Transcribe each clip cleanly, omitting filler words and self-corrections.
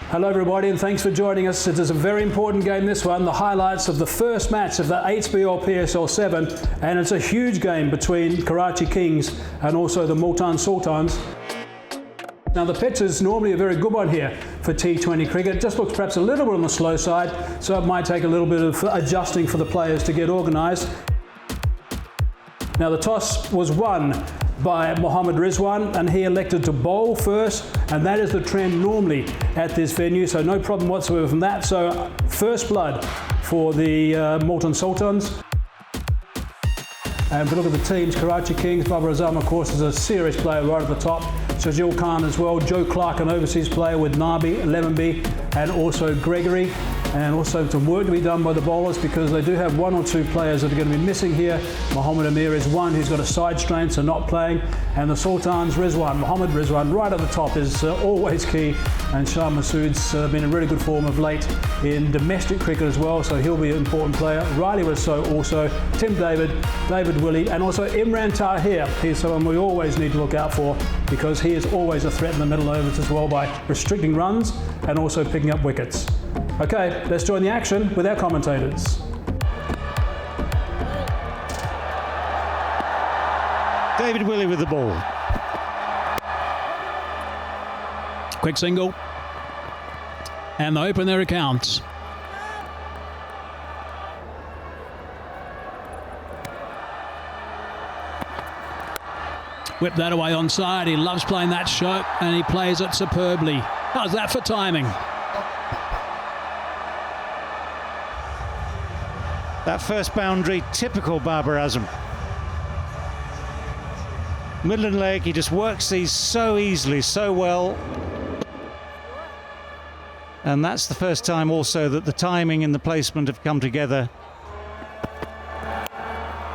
Hello everybody and thanks for joining us. It is a very important game, this one, the highlights of the first match of the HBL PSL 7, and it's a huge game between Karachi Kings and also the Multan Sultans. Now the pitch is normally a very good one here for T20 cricket. It just looks perhaps a little bit on the slow side, so it might take a little bit of adjusting for the players to get organised. Now the toss was won by Mohammed Rizwan and he elected to bowl first, and that is the trend normally at this venue, so no problem whatsoever from that. So first blood for the Multan Sultans. And if we look at the teams, Karachi Kings, Babar Azam of course is a serious player right at the top. Shajil Khan as well, Joe Clark an overseas player with Nabi, Lemonby and also Gregory. And also some work to be done by the bowlers because they do have one or two players that are going to be missing here. Mohammed Amir is one who's got a side strain, so not playing. And the Sultans, Rizwan, Mohammed Rizwan, right at the top is always key. And Shah Masood's been in really good form of late in domestic cricket as well, so he'll be an important player. Riley was so also. Tim David, David Willey, and also Imran Tahir. He's someone we always need to look out for because he is always a threat in the middle overs as well by restricting runs and also picking up wickets. Okay, let's join the action with our commentators. David Willey with the ball. Quick single. And they open their accounts. Whip that away onside. He loves playing that shot and he plays it superbly. How's that for timing? That first boundary, typical Babar Azam. Midland leg, he just works these so easily, so well. And that's the first time also that the timing and the placement have come together.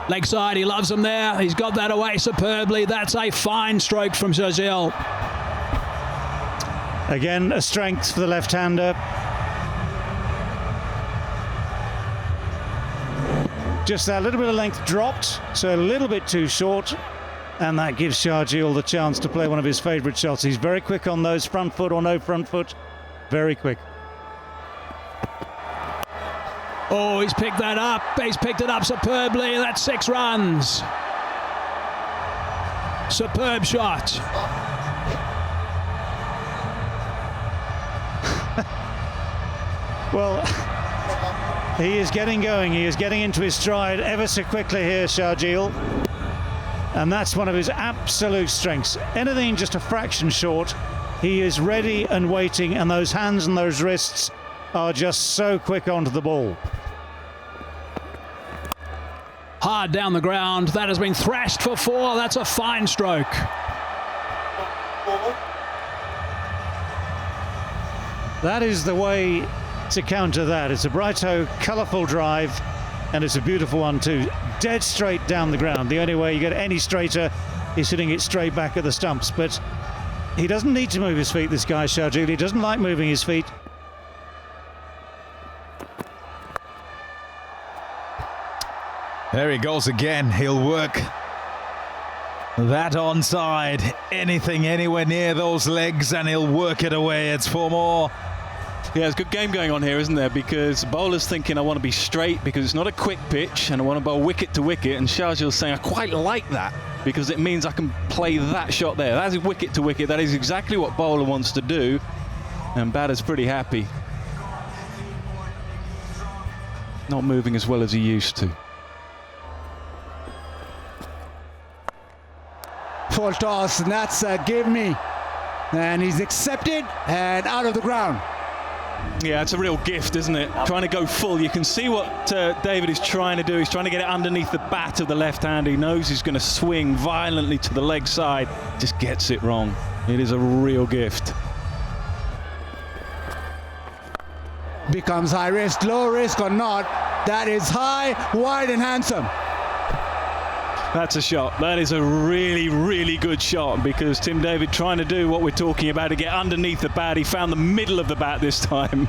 Leg side, he loves them there. He's got that away superbly. That's a fine stroke from Shajil. Again, a strength for the left-hander. Just that little bit of length dropped, so a little bit too short, and that gives Shahjeel the chance to play one of his favourite shots. He's very quick on those, front foot or no front foot, very quick. Oh, he's picked that up. He's picked it up superbly. That's 6 runs. Superb shot. Well, he is getting going. He is getting into his stride ever so quickly here, Shahjeel. And that's one of his absolute strengths. Anything just a fraction short, he is ready and waiting, and those hands and those wrists are just so quick onto the ball. Hard down the ground. That has been thrashed for 4. That's a fine stroke. That is the way to counter that. It's a bright-o, colourful drive, and it's a beautiful one too. Dead straight down the ground. The only way you get any straighter is hitting it straight back at the stumps. But he doesn't need to move his feet, this guy, Shahjeel. He doesn't like moving his feet. There he goes again. He'll work that onside. Anything anywhere near those legs and he'll work it away. It's 4 more. Yeah, it's a good game going on here, isn't there? Because bowler's thinking, I want to be straight because it's not a quick pitch and I want to bowl wicket to wicket. And Shahjeel's saying, I quite like that because it means I can play that shot there. That is wicket to wicket. That is exactly what bowler wants to do. And batter's pretty happy. Not moving as well as he used to. Full toss, and that's a give me. And he's accepted and out of the ground. Yeah, it's a real gift, isn't it? Trying to go full. You can see what David is trying to do. He's trying to get it underneath the bat of the left hand. He knows he's going to swing violently to the leg side. Just gets it wrong. It is a real gift. Becomes high risk, low risk or not. That is high, wide and handsome. That's a shot. That is a really, really good shot because Tim David trying to do what we're talking about, to get underneath the bat. He found the middle of the bat this time.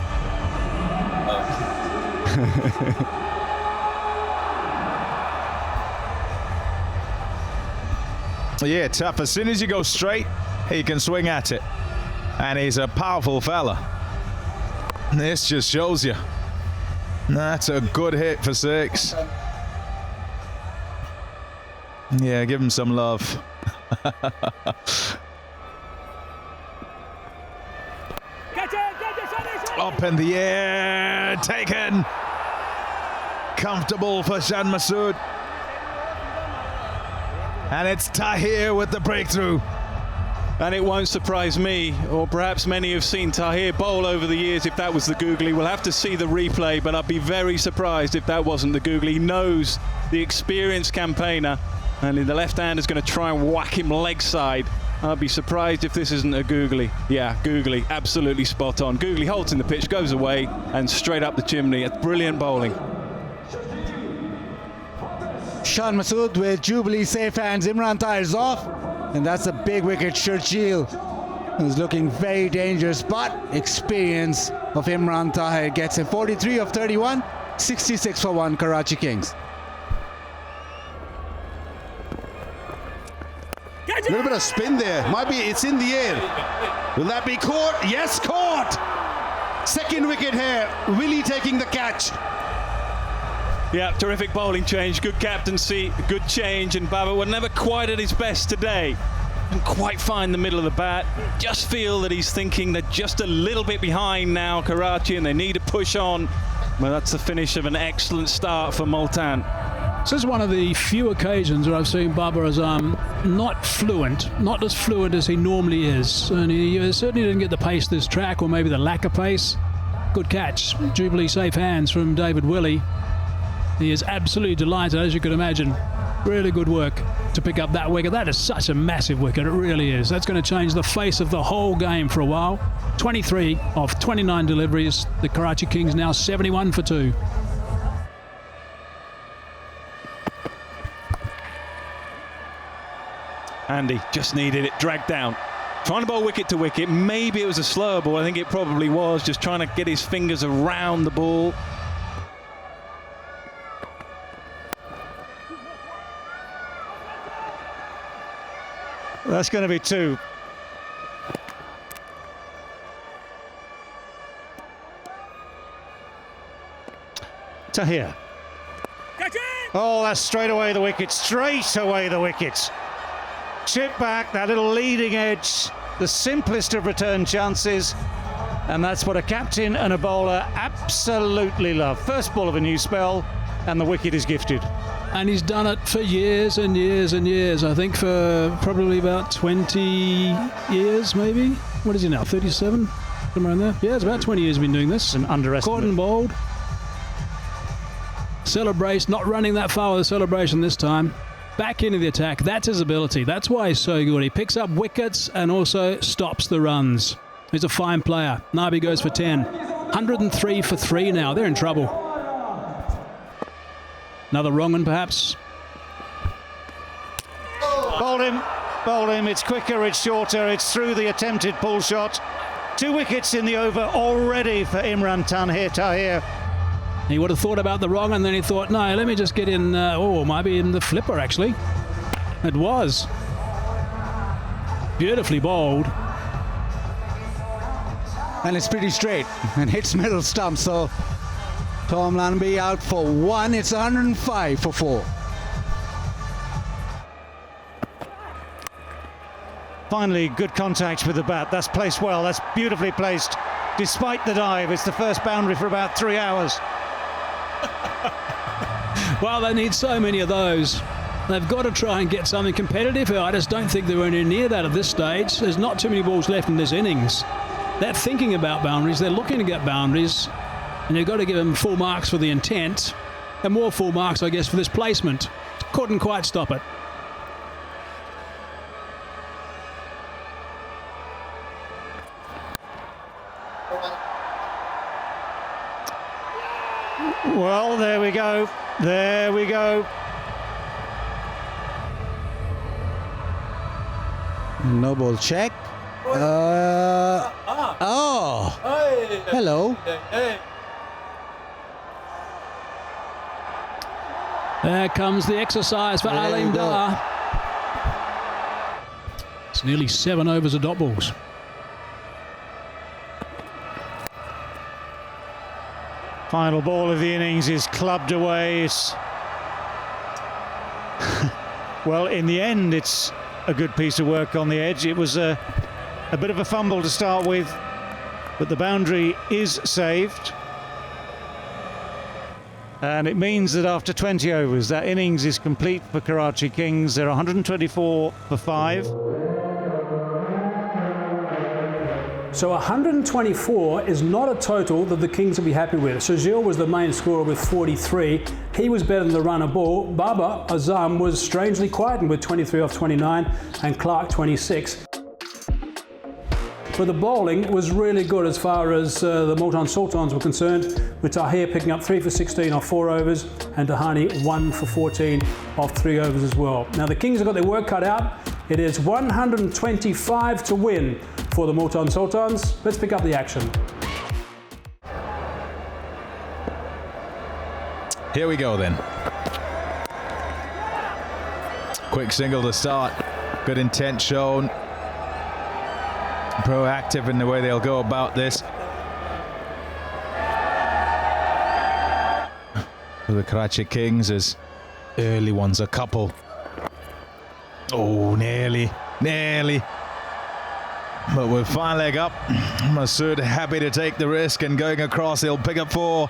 Yeah, tough. As soon as you go straight, he can swing at it. And he's a powerful fella. This just shows you. That's a good hit for 6. Yeah, give him some love. Up in the air, taken. Comfortable for Shan Masood. And it's Tahir with the breakthrough. And it won't surprise me, or perhaps many have seen Tahir bowl over the years, if that was the googly. We'll have to see the replay, but I'd be very surprised if that wasn't the googly. He knows the experienced campaigner, and the left hand is going to try and whack him leg side. I'd be surprised if this isn't a googly. Yeah, googly, absolutely spot on. Googly holds in the pitch, goes away, and straight up the chimney. It's brilliant bowling. Shan Masood with Jubilee safe hands. Imran Tahir's off. And that's a big wicket. Sharjeel, who's looking very dangerous, but experience of Imran Tahir gets him 43 of 31, 66 for 1, Karachi Kings. A little bit of spin there. Might be, it's in the air. Will that be caught? Yes, caught! Second wicket here. Willie taking the catch. Yeah, terrific bowling change, good captaincy, good change, and Baba were never quite at his best today. Didn't quite find the middle of the bat. Just feel that he's thinking they're just a little bit behind now, Karachi, and they need to push on. Well, that's the finish of an excellent start for Multan. This is one of the few occasions where I've seen Babar Azam not fluent, not as fluent as he normally is. And he certainly didn't get the pace this track, or maybe the lack of pace. Good catch. Jubilee safe hands from David Willey. He is absolutely delighted, as you can imagine. Really good work to pick up that wicket. That is such a massive wicket, it really is. That's going to change the face of the whole game for a while. 23 of 29 deliveries. The Karachi Kings now 71 for 2. Andy just needed it dragged down. Trying to bowl wicket to wicket. Maybe it was a slower ball. I think it probably was. Just trying to get his fingers around the ball. That's going to be 2. Tahir. Oh, that's straight away the wicket. Straight away the wicket. Chip back, that little leading edge. The simplest of return chances. And that's what a captain and a bowler absolutely love. First ball of a new spell, and the wicket is gifted. And he's done it for years and years and years. I think for probably about 20 years, maybe. What is he now, 37? Somewhere in there? Yeah, it's about 20 years he's been doing this. An underestimate. Caught and bowled. Celebration, not running that far with the celebration this time. Back into the attack. That's his ability. That's why he's so good. He picks up wickets and also stops the runs. He's a fine player. Nabi goes for 10. 103 for 3 now. They're in trouble. Another wrong one, perhaps. Bowled him. It's quicker, it's shorter, it's through the attempted pull shot. 2 wickets in the over already for Imran Tahir. He would have thought about the wrong, and then he thought, no, let me just get in, maybe in the flipper, actually. It was. Beautifully bowled. And it's pretty straight and hits middle stump, so Tom Lanby out for 1. It's 105 for 4. Finally, good contact with the bat. That's placed well. That's beautifully placed. Despite the dive, it's the first boundary for about 3 hours. Well, they need so many of those. They've got to try and get something competitive here. I just don't think they're anywhere near that at this stage. There's not too many balls left in this innings. They're thinking about boundaries. They're looking to get boundaries. And you've got to give them full marks for the intent. And more full marks, I guess, for this placement. Couldn't quite stop it. Well, there we go. There we go. No ball check. Hello. There comes the exercise for Alim Dar. It's nearly 7 overs of dot balls. Final ball of the innings is clubbed away. It's well, in the end, it's a good piece of work on the edge. It was a bit of a fumble to start with, but the boundary is saved. And it means that after 20 overs, that innings is complete for Karachi Kings. They're 124 for 5. So 124 is not a total that the Kings will be happy with. Shahjeel was the main scorer with 43. He was better than the runner ball. Babar Azam was strangely quietened with 23 off 29 and Clark 26. But the bowling was really good as far as the Multan Sultans were concerned, with Tahir picking up 3 for 16 off 4 overs and Dahani 1 for 14 off 3 overs as well. Now the Kings have got their work cut out. It is 125 to win for the Multan Sultans. Let's pick up the action. Here we go then. Quick single to start. Good intent shown. Proactive in the way they'll go about this. For the Karachi Kings, as early ones, a couple. Oh, nearly. But with fine leg up, Masood happy to take the risk, and going across, he'll pick up 4.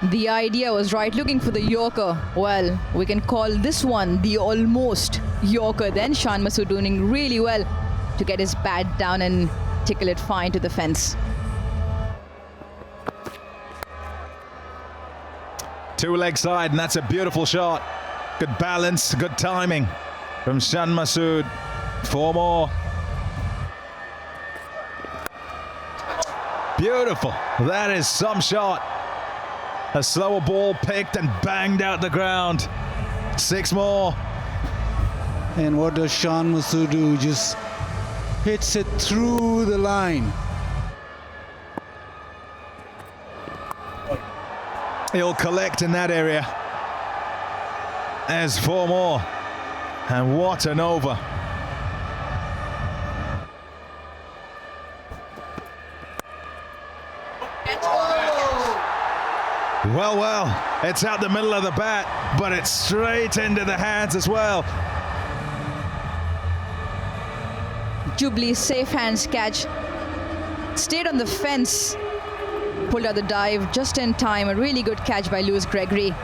The idea was right, looking for the Yorker. Well, we can call this one the almost Yorker. Then Shan Masood doing really well to get his bat down and tickle it fine to the fence. 2 leg side, and that's a beautiful shot. Good balance, good timing from Shan Masood. 4 more. Beautiful. That is some shot. A slower ball picked and banged out the ground. 6 more. And what does Shan Masood do? Just hits it through the line. He'll collect in that area. There's 4 more. And what an over. Well, it's out the middle of the bat, but it's straight into the hands as well. Jubilee safe hands catch. Stayed on the fence. Pulled out the dive just in time. A really good catch by Lewis Gregory.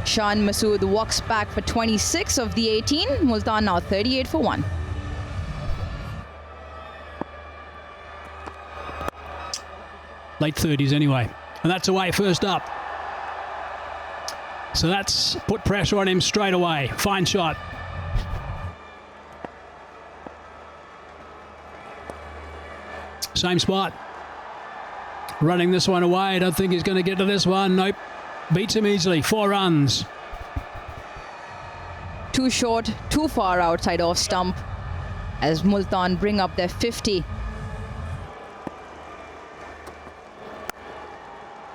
Shan Masood walks back for 26 of the 18. Multan now 38 for 1. Late 30s anyway. And that's away first up. So that's put pressure on him straight away. Fine shot. Same spot. Running this one away. I don't think he's going to get to this one. Nope. Beats him easily. 4 runs. Too short, too far outside off stump as Multan bring up their 50.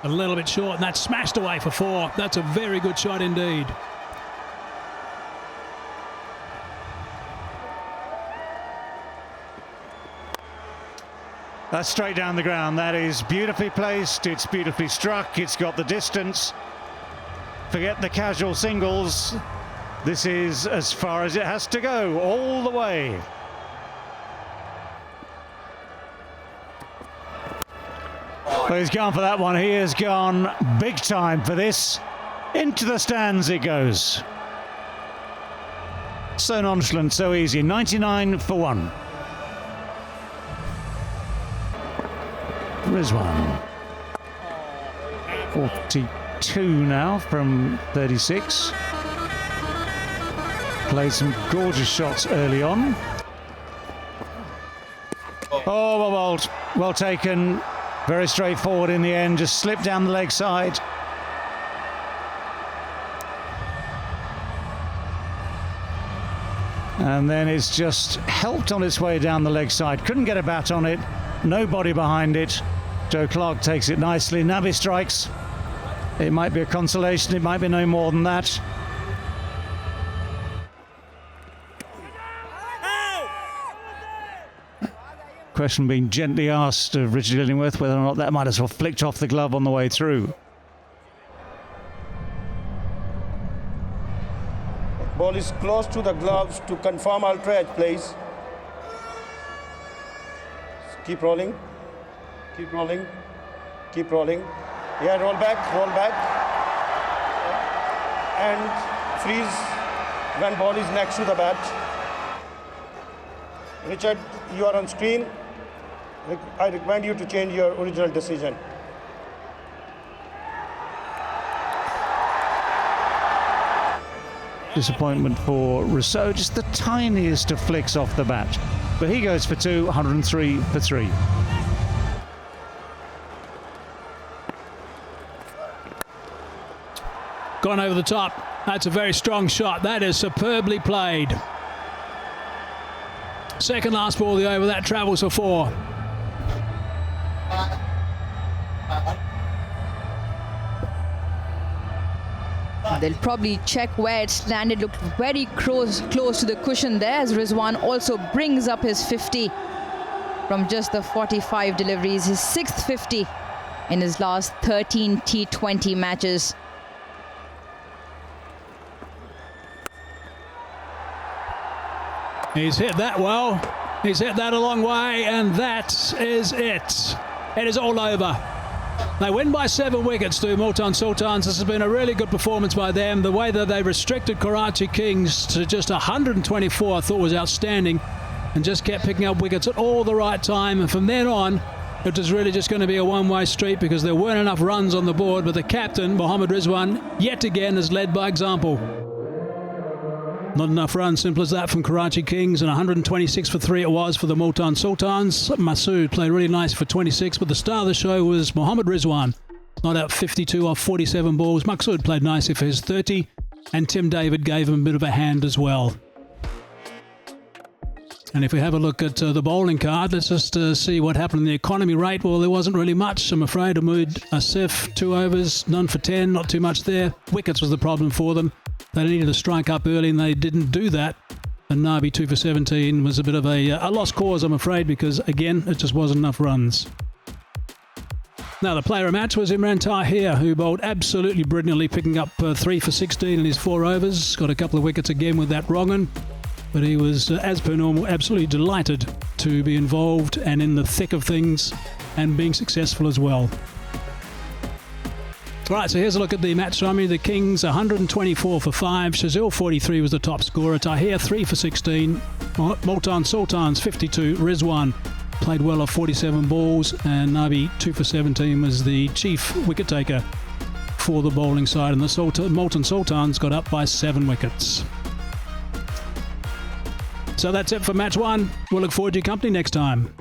A little bit short, and that's smashed away for 4. That's a very good shot indeed. That's straight down the ground. That is beautifully placed. It's beautifully struck. It's got the distance. Forget the casual singles. This is as far as it has to go, all the way. Well, he's gone for that one. He has gone big time for this. Into the stands it goes. So nonchalant, so easy. 99 for 1. Rizwan. 42 now from 36. Played some gorgeous shots early on. Oh, well taken. Very straightforward in the end, just slipped down the leg side. And then it's just helped on its way down the leg side. Couldn't get a bat on it, nobody behind it. Joe Clark takes it nicely. Nabi strikes. It might be a consolation, it might be no more than that. Question being gently asked of Richard Illingworth whether or not that might have sort of flicked off the glove on the way through. Ball is close to the gloves to confirm outrage, please. Keep rolling. Keep rolling. Keep rolling. Yeah, roll back. And freeze when ball is next to the bat. Richard, you are on screen. I recommend you to change your original decision. Disappointment for Rousseau, just the tiniest of flicks off the bat. But he goes for 2, 103 for 3. Gone over the top. That's a very strong shot. That is superbly played. Second last ball of the over. That travels for 4. They'll probably check where it's landed. Looked very close to the cushion there, as Rizwan also brings up his 50 from just the 45 deliveries. His 6th 50 in his last 13 T20 matches. He's hit that well. He's hit that a long way, and that is it. It is all over. They win by 7 wickets to Multan Sultans. This has been a really good performance by them. The way that they restricted Karachi Kings to just 124 I thought was outstanding, and just kept picking up wickets at all the right time. And from then on, it was really just going to be a one-way street because there weren't enough runs on the board. But the captain, Mohammad Rizwan, yet again has led by example. Not enough runs, simple as that, from Karachi Kings, and 126 for 3 it was for the Multan Sultans. Masood played really nice for 26, but the star of the show was Mohammad Rizwan. Not out 52 off 47 balls. Masood played nicely for his 30, and Tim David gave him a bit of a hand as well. And if we have a look at the bowling card, let's just see what happened in the economy rate. Well, there wasn't really much, I'm afraid. Ahmed Asif, 2 overs, none for 10, not too much there. Wickets was the problem for them. They needed to strike up early, and they didn't do that. And Nabi, 2 for 17, was a bit of a lost cause, I'm afraid, because, again, it just wasn't enough runs. Now, the player of the match was Imran Tahir, who bowled absolutely brilliantly, picking up 3 for 16 in his 4 overs. Got a couple of wickets again with that wrong-un. But he was, as per normal, absolutely delighted to be involved and in the thick of things and being successful as well. Right, so here's a look at the match summary. The Kings, 124 for 5. Shazil, 43, was the top scorer. Tahir, 3 for 16. Multan Sultans, 52. Rizwan played well off 47 balls. And Nabi, 2 for 17, was the chief wicket taker for the bowling side. And the Multan Sultans got up by 7 wickets. So that's it for match 1. We'll look forward to your company next time.